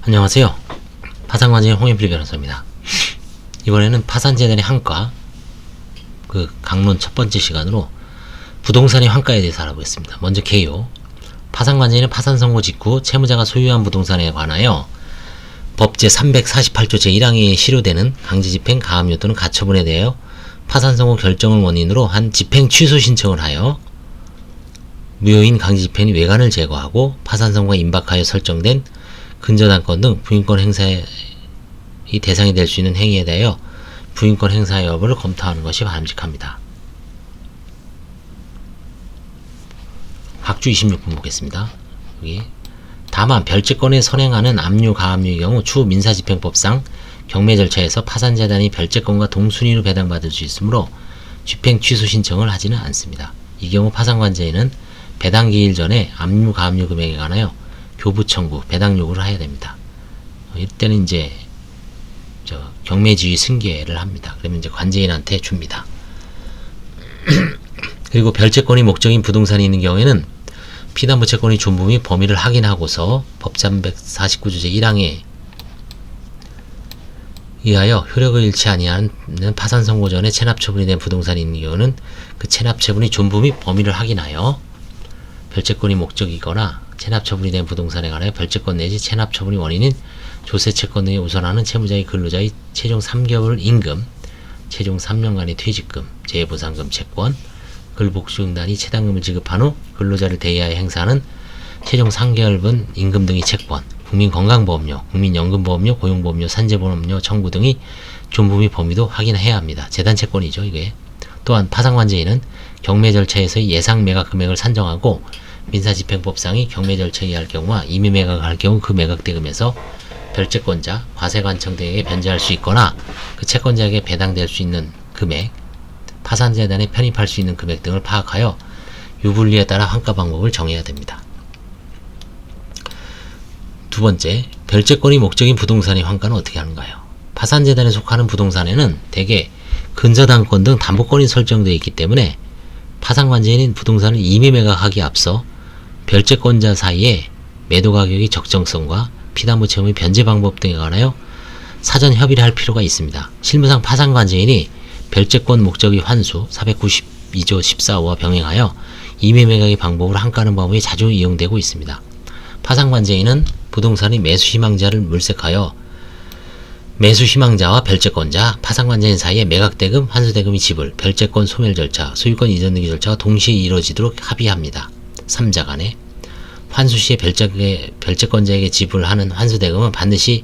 안녕하세요. 파산관제의 홍인필 변호사입니다. 이번에는 파산재단의 환가, 강론 첫 번째 시간으로 부동산의 환가에 대해서 알아보겠습니다. 먼저 개요. 파산관제는 파산선고 직후 채무자가 소유한 부동산에 관하여 법 제348조 제1항에 실효되는 강제집행, 가압류 또는 가처분에 대하여 파산선고 결정을 원인으로 한 집행 취소 신청을 하여 무효인 강제집행이 외관을 제거하고 파산선고가 임박하여 설정된 근저당권 등 부인권 행사의 대상이 될 수 있는 행위에 대하여 부인권 행사 여부를 검토하는 것이 바람직합니다. 각주 26분 보겠습니다. 여기. 다만 별채권에 선행하는 압류, 가압류의 경우 추후 민사집행법상 경매 절차에서 파산재단이 별채권과 동순위로 배당받을 수 있으므로 집행 취소 신청을 하지는 않습니다. 이 경우 파산관제인은 배당기일 전에 압류, 가압류 금액에 관하여 교부 청구, 배당 요구를 해야 됩니다. 이때는 이제 경매지휘 승계를 합니다. 그러면 이제 관제인한테 줍니다. 그리고 별채권이 목적인 부동산이 있는 경우에는 피담보 채권의 존부 및 범위를 확인하고서 법 349조 제1항에 의하여 효력을 잃지 아니하는 파산 선고 전에 체납 처분이 된 부동산이 있는 경우는 그 체납 처분의 존부 및 범위를 확인하여 별채권이 목적이거나 체납 처분이 된 부동산에 관하여 별채권 내지 체납 처분이 원인인 조세 채권 등에 우선하는 채무자의 근로자의 최종 3개월 임금, 최종 3년간의 퇴직금, 재해보상금 채권, 근로복지공단이 체당금을 지급한 후 근로자를 대의하여 행사하는 최종 3개월분 임금 등의 채권, 국민건강보험료, 국민연금보험료, 고용보험료, 산재보험료 청구 등의 존부 및 범위도 확인해야 합니다. 재단채권이죠, 이게. 또한 파산관제인은 경매 절차에서의 예상 매각 금액을 산정하고 민사집행법상의 경매 절차에 의할 경우와 임의 매각을 할 경우 그 매각대금에서 별채권자, 과세관청 등에게 변제할 수 있거나 그 채권자에게 배당될 수 있는 금액, 파산재단에 편입할 수 있는 금액 등을 파악하여 유불리에 따라 환가 방법을 정해야 됩니다. 두 번째, 별채권이 목적인 부동산의 환가는 어떻게 하는가요? 파산재단에 속하는 부동산에는 대개 근저당권 등 담보권이 설정되어 있기 때문에 파산관제인은 부동산을 임의 매각하기에 앞서 별채권자 사이에 매도 가격의 적정성과 피담보 채무의 변제 방법 등에 관하여 사전 협의를 할 필요가 있습니다. 실무상 파산관제인이 별채권 목적의 환수 492조 14호와 병행하여 임의 매각의 방법으로 환가하는 방법이 자주 이용되고 있습니다. 파산관제인은 부동산의 매수희망자를 물색하여 매수희망자와 별채권자, 파산관제인 사이에 매각대금, 환수대금의 지불, 별채권 소멸 절차, 소유권 이전 등의 절차가 동시에 이루어지도록 합의합니다. 3자 간에. 환수 시에 별채권자에게 지불하는 환수대금은 반드시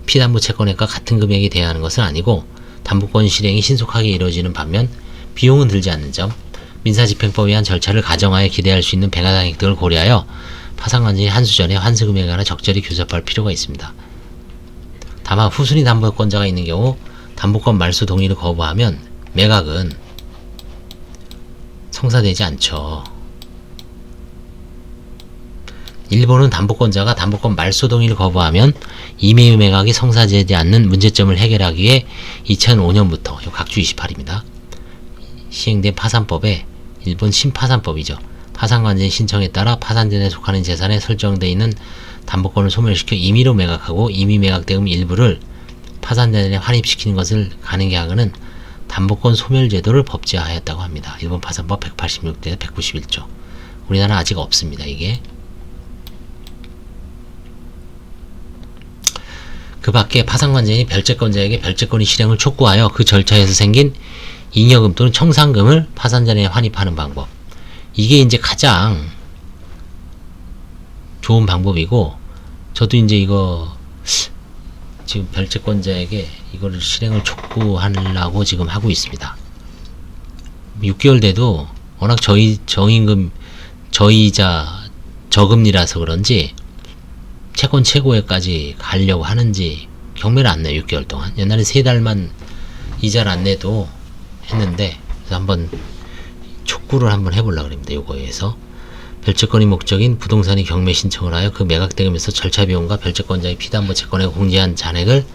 피담보 채권액과 같은 금액이 돼야 하는 것은 아니고 담보권 실행이 신속하게 이루어지는 반면 비용은 들지 않는 점, 민사집행법에 의한 절차를 가정하여 기대할 수 있는 배가당액 등을 고려하여 파산관제인 환수 전에 환수금액에 관한 적절히 교섭할 필요가 있습니다. 다만 후순위 담보권자가 있는 경우 담보권 말소 동의를 거부하면 매각은 성사되지 않죠. 일본은 담보권자가 담보권 말소 동의를 거부하면 임의 매각이 성사되지 않는 문제점을 해결하기 위해 2005년부터 각주 28입니다. 시행된 파산법에 일본 신파산법이죠. 파산관제인 신청에 따라 파산재단에 속하는 재산에 설정되어 있는 담보권을 소멸시켜 임의로 매각하고 임의 매각대금 일부를 파산재단에 환입시키는 것을 가능하게 하는 담보권 소멸 제도를 법제화하였다고 합니다. 일본 파산법 186대 191조. 우리나라는 아직 없습니다. 이게. 그 밖에 파산관제인이 별채권자에게 별채권의 실행을 촉구하여 그 절차에서 생긴 잉여금 또는 청산금을 파산재단에 환입하는 방법. 이게 이제 가장 좋은 방법이고, 저도 이제 이거 지금 별채권자에게 이거를 실행을 촉구하려고 지금 하고 있습니다. 6개월 돼도 워낙 저임금, 저이자, 저금리라서 그런지 채권 최고액까지 가려고 하는지 경매를 안 내요. 6개월 동안. 옛날에 3달만 이자를 안 내도 했는데, 그래서 한번 촉구를 한번 해보려고 합니다. 요거에서 별채권이 목적인 부동산이 경매 신청을 하여 그 매각대금에서 절차 비용과 별채권자의 피담보 채권에 공제한 잔액을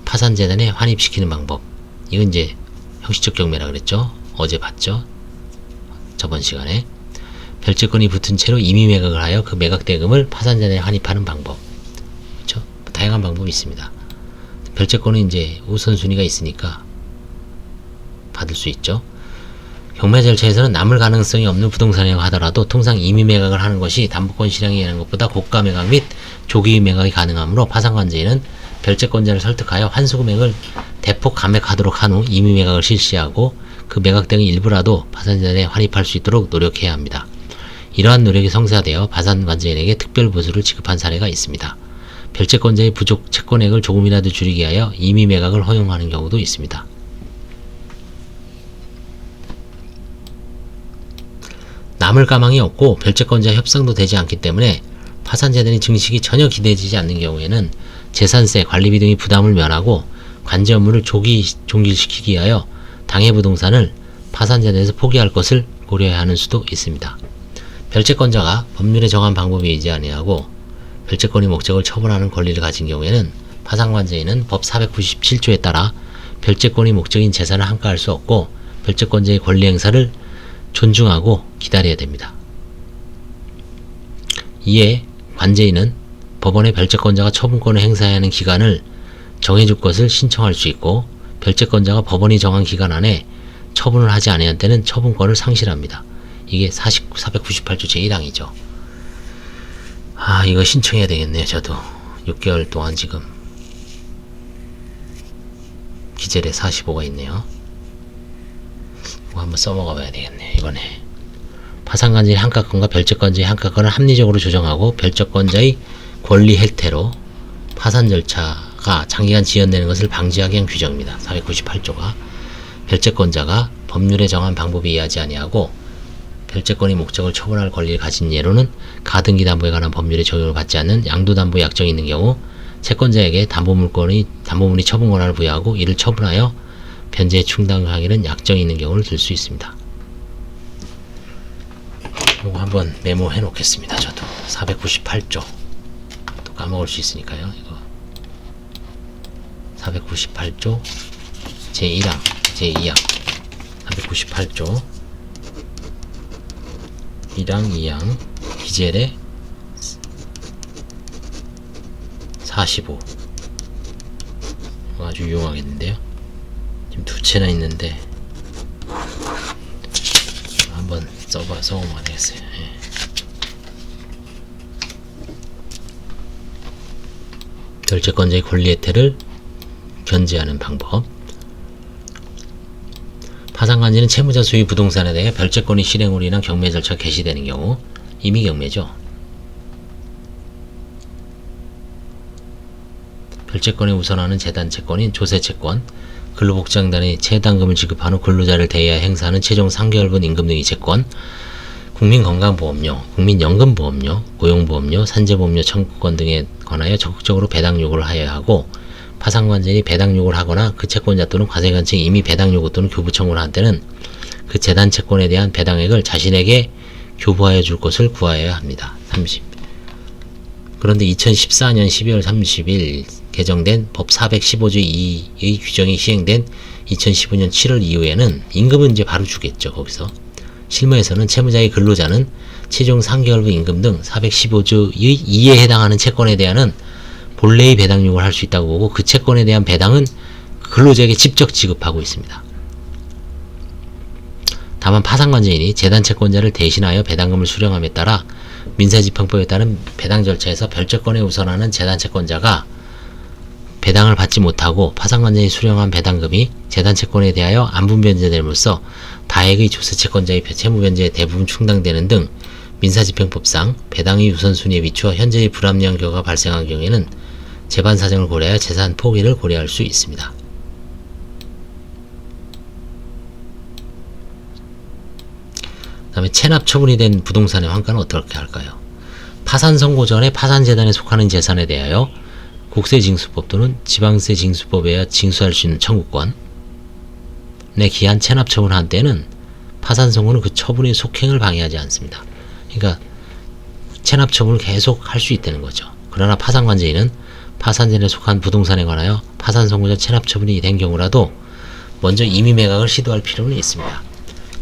파산재단에 환입시키는 방법. 이건 이제 형식적 경매라 그랬죠. 어제 봤죠. 저번 시간에. 별채권이 붙은 채로 임의 매각을 하여 그 매각대금을 파산재단에 환입하는 방법. 그렇죠? 다양한 다양한 방법이 있습니다. 별채권은 이제 우선순위가 있으니까 받을 수 있죠. 경매 절차에서는 남을 가능성이 없는 부동산이라고 하더라도 통상 임의 매각을 하는 것이 담보권 실행이 하는 것보다 고가 매각 및 조기 매각이 가능하므로 파산관제인은 별채권자를 설득하여 환수 금액을 대폭 감액하도록 한 후 임의 매각을 실시하고 그 매각등의 일부라도 파산자에 환입할 수 있도록 노력해야 합니다. 이러한 노력이 성사되어 파산관제인에게 특별 보수를 지급한 사례가 있습니다. 별채권자의 부족 채권액을 조금이라도 줄이기 위하여 임의 매각을 허용하는 경우도 있습니다. 남을 가망이 없고 별채권자 협상도 되지 않기 때문에 파산재단의 증식이 전혀 기대되지 않는 경우에는 재산세, 관리비 등의 부담을 면하고 관제 업무를 종결시키기 위하여 당해 부동산을 파산재단에서 포기할 것을 고려해야 하는 수도 있습니다. 별채권자가 법률에 정한 방법에 의지 아니하고 별채권의 목적을 처분하는 권리를 가진 경우에는 파산관제인은 법 497조에 따라 별채권의 목적인 재산을 한가할 수 없고 별채권자의 권리 행사를 존중하고 기다려야 됩니다. 이에 관제인은 법원에 별채권자가 처분권을 행사해야 하는 기간을 정해줄 것을 신청할 수 있고 별채권자가 법원이 정한 기간 안에 처분을 하지 않은 때는 처분권을 상실합니다. 이게 498조 제1항이죠. 이거 신청해야 되겠네요. 저도 6개월 동안 지금 기재례 45가 있네요. 이거 한번 써먹어 봐야 되겠네요. 이번에 파산관제의 한가권과 별채권자의 한가권을 합리적으로 조정하고 별채권자의 권리 혜택로 파산 절차가 장기간 지연되는 것을 방지하기 위한 규정입니다. 498조가 별채권자가 법률에 정한 방법에 의하지 아니하고 별채권의 목적을 처분할 권리를 가진 예로는 가등기 담보에 관한 법률에 적용을 받지 않는 양도담보 약정이 있는 경우 채권자에게 담보물이 처분 권한을 부여하고 이를 처분하여 변제에 충당하기는 약정이 있는 경우를 들 수 있습니다. 이거 한번 메모해 놓겠습니다. 저도 498조 또 까먹을 수 있으니까요. 이거 498조 제1항 제2항 498조 1항 2항 기재례 45 아주 유용하겠는데요. 지금 두 채나 있는데 한번 써보면 되겠어요. 별채권자의 권리 혜택을 견제하는 방법. 파산관제는 채무자 소유 부동산에 대해 별채권의 실행으로 인한 경매 절차가 개시되는 경우 임의 경매죠. 별채권에 우선하는 재단채권인 조세채권, 근로복지장단이 최단금을 지급한 후 근로자를 대해야 행사하는 최종 3개월분 임금 등의 채권, 국민건강보험료, 국민연금보험료, 고용보험료, 산재보험료 청구권 등에 관하여 적극적으로 배당 요구를 하여야 하고 파산관제인이 배당 요구를 하거나 그 채권자 또는 과세관청이 이미 배당 요구 또는 교부 청구를 한 때는 그 재단 채권에 대한 배당액을 자신에게 교부하여 줄 것을 구하여야 합니다. 30. 그런데 2014년 12월 30일 개정된 법 415조 2의 규정이 시행된 2015년 7월 이후에는 임금은 이제 바로 주겠죠. 거기서 실무에서는 채무자의 근로자는 최종 3개월분 임금 등 415조의 2에 해당하는 채권에 대한은 본래의 배당 요구를 할 수 있다고 보고 그 채권에 대한 배당은 근로자에게 직접 지급하고 있습니다. 다만 파산관제인이 재단 채권자를 대신하여 배당금을 수령함에 따라 민사집행법에 따른 배당 절차에서 별채권에 우선하는 재단 채권자가 배당을 받지 못하고 파산관제인이 수령한 배당금이 재단 채권에 대하여 안분변제됨으로써 다액의 조세채권자의 채무변제에 대부분 충당되는 등 민사집행법상 배당의 우선순위에 비추어 현재의 불합리한 결과가 발생한 경우에는 재반 사정을 고려하여 재산 포기를 고려할 수 있습니다. 그 다음에 체납 처분이 된 부동산의 환가는 어떻게 할까요? 파산 선고 전에 파산재단에 속하는 재산에 대하여 국세징수법 또는 지방세징수법에 의해 징수할 수 있는 청구권 내 기한 체납 처분한 때는 파산 선고는 그 처분의 속행을 방해하지 않습니다. 그러니까 체납 처분을 계속 할 수 있다는 거죠. 그러나 파산관제인은 파산재단에 속한 부동산에 관하여 파산 선고 전 체납 처분이 된 경우라도 먼저 임의 매각을 시도할 필요는 있습니다.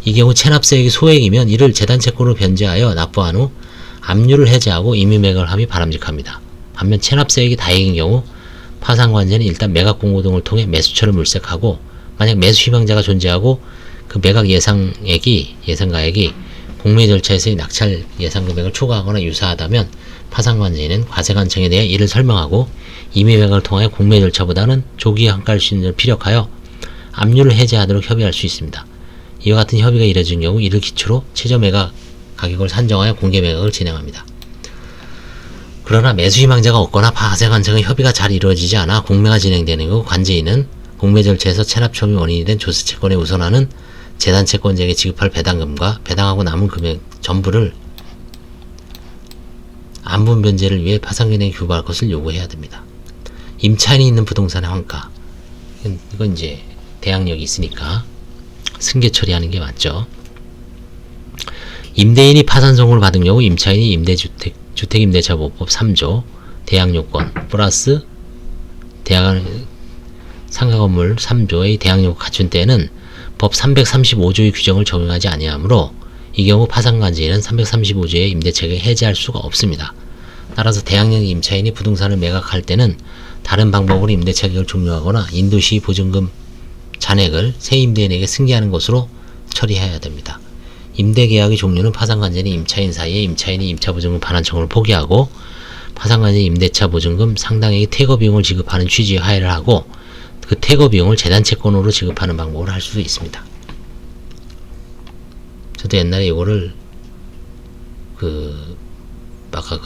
이 경우 체납세액이 소액이면 이를 재단 채권으로 변제하여 납부한 후 압류를 해제하고 임의 매각을 함이 바람직합니다. 반면 체납세액이 다액인 경우 파산관제는 일단 매각 공고등을 통해 매수처를 물색하고, 만약 매수 희망자가 존재하고 그 매각 예상가액이 공매 절차에서의 낙찰 예상 금액을 초과하거나 유사하다면 파산관제인은 과세관청에 대해 이를 설명하고 임의 매각을 통하여 공매 절차보다는 조기에 한가할 수 있는 피력하여 압류를 해제하도록 협의할 수 있습니다. 이와 같은 협의가 이뤄진 경우 이를 기초로 최저 매각 가격을 산정하여 공개 매각을 진행합니다. 그러나 매수 희망자가 없거나 과세관청의 협의가 잘 이루어지지 않아 공매가 진행되는 경우 관제인은 공매 절차에서 체납처분이 원인이 된 조세채권에 우선하는 재단채권자에게 지급할 배당금과 배당하고 남은 금액 전부를 안분 변제를 위해 파산기능에 교부할 것을 요구해야 됩니다. 임차인이 있는 부동산의 환가, 이건 이제 대항력이 있으니까 승계 처리하는 게 맞죠. 임대인이 파산 선고를 받은 경우 임차인이 주택임대차보호법 3조 대항요건 플러스 상가건물 3조의 대항요건을 갖춘 때에는 법 335조의 규정을 적용하지 아니하므로 이 경우 파산관제인은 335조의 임대차액을 해제할 수가 없습니다. 따라서 대항력 임차인이 부동산을 매각할 때는 다른 방법으로 임대차액을 종료하거나 인도시 보증금 잔액을 새 임대인에게 승계하는 것으로 처리해야 됩니다. 임대계약의 종료는 파산관제인 임차인 사이에 임차인이 임차보증금 반환청구를 포기하고 파산관제인 임대차 보증금 상당액의 퇴거비용을 지급하는 취지의 하에를 하고 그 퇴거비용을 재단채권으로 지급하는 방법을 할 수도 있습니다. 저도 옛날에 이거를 아까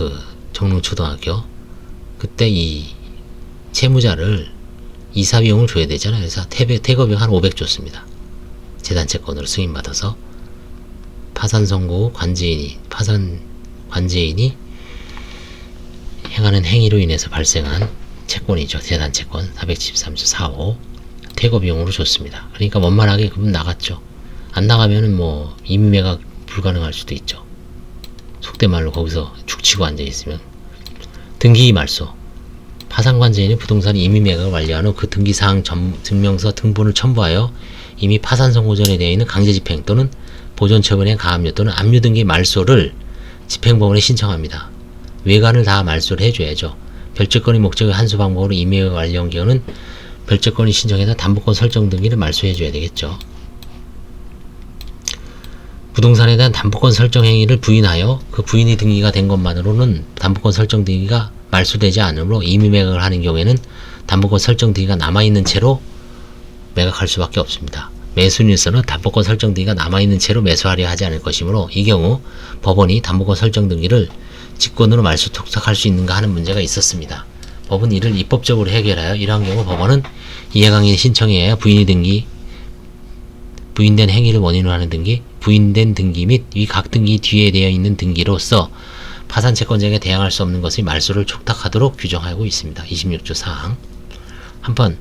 정릉초등학교 그때 이 채무자를 이사비용을 줘야 되잖아요. 그래서 퇴거비용 한 500 줬습니다. 재단채권으로 승인받아서 파산선고 관제인이 행하는 행위로 인해서 발생한 채권이죠. 재단채권 473조 4호 퇴거비용으로 줬습니다. 그러니까 원만하게 그분 나갔죠. 안 나가면은 뭐 임의매각 불가능할 수도 있죠. 속된 말로 거기서 죽치고 앉아있으면. 등기 말소. 파산관제인이 부동산 임의매각을 완료한 후 그 등기사항 증명서 등본을 첨부하여 이미 파산 선고 전에 되어 있는 강제집행 또는 보존처분의 가압류 또는 압류 등기 말소를 집행법원에 신청합니다. 외관을 다 말소를 해줘야죠. 별채권의 목적의 한수 방법으로 임의매각 완료한 경우는 별채권이 신청해서 담보권 설정 등기를 말소해줘야 되겠죠. 부동산에 대한 담보권 설정 행위를 부인하여 그 부인이 등기가 된 것만으로는 담보권 설정 등기가 말소되지 않으므로 임의매각을 하는 경우에는 담보권 설정 등기가 남아있는 채로 매각할 수밖에 없습니다. 매수인으로서는 담보권 설정 등기가 남아있는 채로 매수하려 하지 않을 것이므로 이 경우 법원이 담보권 설정 등기를 직권으로 말소 촉탁할 수 있는가 하는 문제가 있었습니다. 법은 이를 입법적으로 해결하여 이러한 경우 법원은 이해강의 신청에 의하여 부인된 행위를 원인으로 하는 등기, 부인된 등기 및 위 각 등기 뒤에 되어 있는 등기로서 파산채권자에게 대항할 수 없는 것의 말소를 촉탁하도록 규정하고 있습니다. 26조 사항. 한편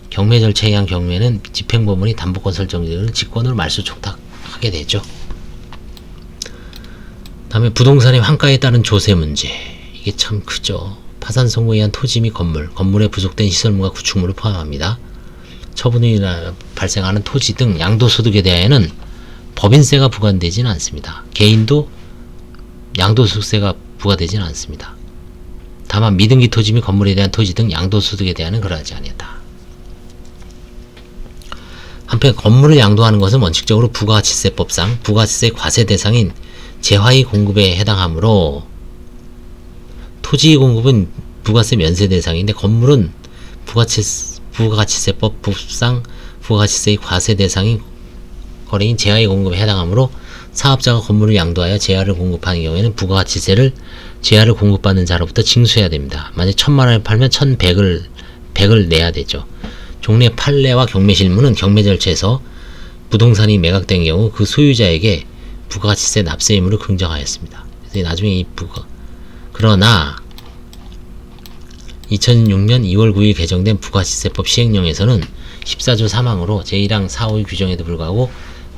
경매 절차에 의한 경우에는 집행법원이 담보권 설정을 직권으로 말소 촉탁하게 되죠. 다음에 부동산의 환가에 따른 조세 문제. 이게 참 크죠. 파산 선고에 의한 토지 및 건물에 부속된 시설물과 구축물을 포함합니다. 처분이 발생하는 토지 등 양도소득에 대하여는 법인세가 부과되지는 않습니다. 개인도 양도소득세가 부과되지는 않습니다. 다만 미등기 토지 및 건물에 대한 토지 등 양도소득에 대하여는 그러하지 아니하다. 한편 건물을 양도하는 것은 원칙적으로 부가가치세법상 부가가치세 과세 대상인 재화의 공급에 해당하므로 토지 공급은 부가세 면세 대상인데 건물은 부가가치세법상 부가가치세의 과세 대상인 거래인 재화의 공급에 해당하므로 사업자가 건물을 양도하여 재화를 공급하는 경우에는 부가가치세를 재화를 공급받는 자로부터 징수해야 됩니다. 만약 1000만원을 팔면 1100을 내야 되죠. 종래 판례와 경매 실무는 경매 절차에서 부동산이 매각된 경우 그 소유자에게 부가가치세 납세 의무를 긍정하였습니다. 그래서 나중에 이 그러나 2006년 2월 9일 개정된 부가가치세법 시행령에서는 14조 3항으로 제1항 4호의 규정에도 불구하고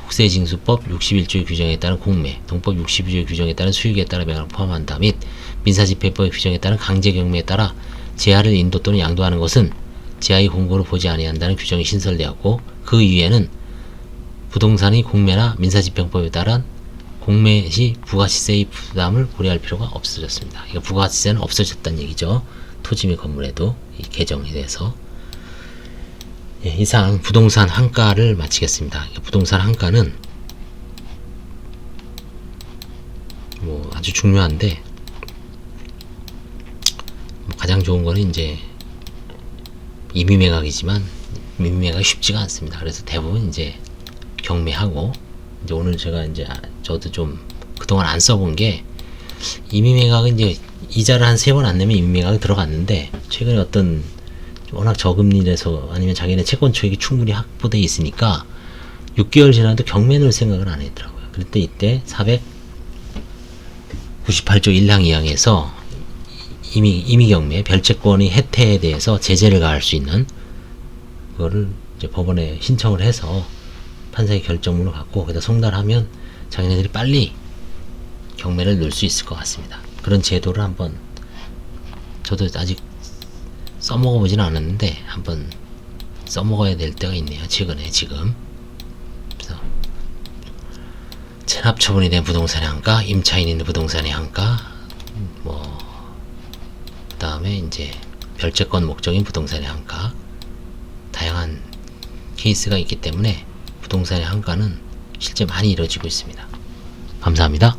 국세징수법 61조의 규정에 따른 공매, 동법 62조의 규정에 따른 수익에 따라 매각을 포함한다 및 민사집행법의 규정에 따른 강제경매에 따라 재화를 인도 또는 양도하는 것은 재화의 공고를 보지 아니한다는 규정이 신설되었고 그 이후에는 부동산의 공매나 민사집행법에 따른 공매 시 부가가치세의 부담을 고려할 필요가 없어졌습니다. 이거 부가가치세는 없어졌다는 얘기죠. 토지 및 건물에도 개정이 돼서. 예, 이상 부동산 한가를 마치겠습니다. 부동산 한가는 뭐 아주 중요한데, 가장 좋은 거는 이제 임의매각이지만 임의매각이 쉽지가 않습니다. 그래서 대부분 이제 경매하고, 이제 오늘 제가 이제 저도 좀 그동안 안 써본 게, 임의매각은 이제 이자를 한 3번 안 내면 임의매각이 들어갔는데, 최근에 어떤 워낙 저금리라서 아니면 자기네 채권 초익이 충분히 확보돼 있으니까 6개월 지나도 경매 넣을 생각을 안 했더라고요. 그때 이때 498조 1항 2항에서 임의경매 별채권의 혜택에 대해서 제재를 가할 수 있는 그거를 이제 법원에 신청을 해서 판사의 결정문을 갖고 거기다 송달하면 자기네들이 빨리 경매를 넣을 수 있을 것 같습니다. 그런 제도를 한번, 저도 아직 써먹어 보진 않았는데 한번 써먹어야 될 때가 있네요. 최근에 지금. 그래서 체납 처분이 된 부동산의 한가, 임차인이 있는 부동산의 한가, 뭐 그다음에 이제 별채권 목적인 부동산의 한가, 다양한 케이스가 있기 때문에 부동산의 한가는 실제 많이 이루어지고 있습니다. 감사합니다.